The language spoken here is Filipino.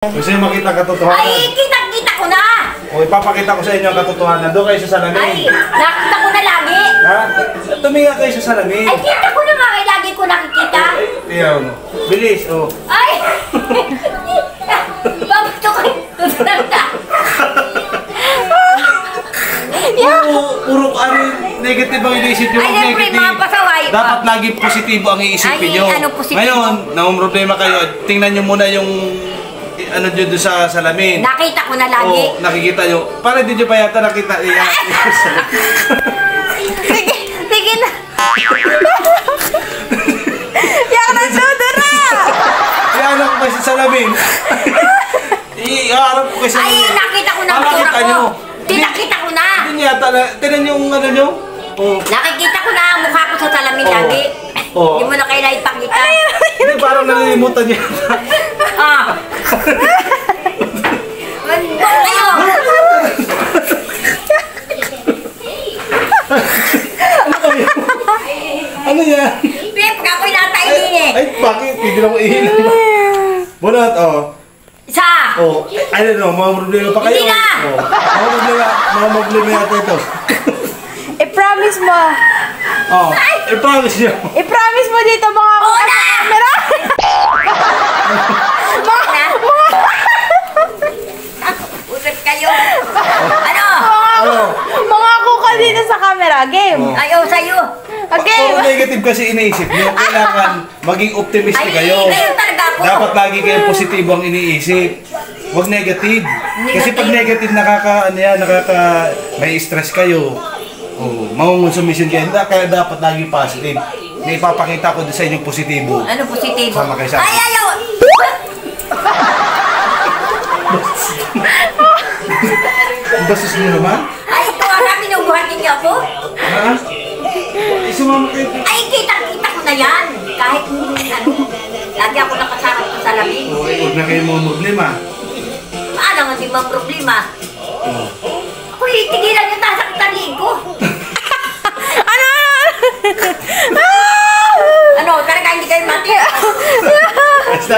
Gusto niyo makita ang katotohanan? Ay, kita-kita ko na! O, ipapakita ko sa inyo ang katotohanan. Doon kayo sa salamin. Ay, nakita ko na lagi! Ha? Tuminga kayo sa salamin. Ay, kita ko na nga, ay lagi ko nakikita! Iyaw mo. Bilis, o. Ay! Bakit ko kayo tutunan ka? Puro negative ang iniisip nyo. Ay, siyempre, mga pasaway. Dapat lagi positibo ang iisipin Ay, nyo. ano positibo? Ngayon, problema kayo. Tingnan nyo muna yung ano dyan doon sa salamin. Nakita ko na lagi. Oo, nakikita nyo. Para di nyo pa yata nakita. Sige, sige na. Yak na sudura! Iano ko kayo sa salamin. Iharap ko kayo sa salamin. Ay, nakita ko na ang Nakita sura nyo. ko. Tinakita ko na. Hindi yata na. Tinan yung ano nyo. Oh. Nakikita ko na ang mukha ko sa salamin lagi. Oo. Hindi mo na kailangan ipakita. Hindi, parang nalilimutan niya. Ah. Magbok kayo. Ano yan? Pip, kakoy natayin eh. Ay, bakit? Hindi na ko ihilan. Bunot, Isa. I don't know, mga problema pa kayo. Hindi na. Mga problema yata ito. I-promise mo. I-promise nyo. I-promise mo dito mga camera. Usap kayo. Ano? Mga kuka dito sa camera. Game. Ayaw sa'yo. Okay. Puro negative kasi iniisip nyo. Kailangan maging optimistic kayo. Ngayon talaga ako. Dapat lagi kayo positibo ang iniisip. Huwag negative. Kasi pag negative, may stress kayo. Mangungonsumisyon kayo. Kaya dapat lagi positive. May ipapakita ko din sa inyo positibo. Ano positibo? Sama kayo sa akin. Ay, ayaw! Ang basis nyo naman? Ay, ito nga, binubuhatin niyo ako? Ha? Sumama kayo. Ay, kita-kita ko na yan. Kahit ano, lagi ako nakasarap sa salamin. Huwag na kayo mga problema. Paano nga di mga problema? Ako, tigilan yung tasaktan ko. Ano? Ano, talaga hindi kayo mati? Basta,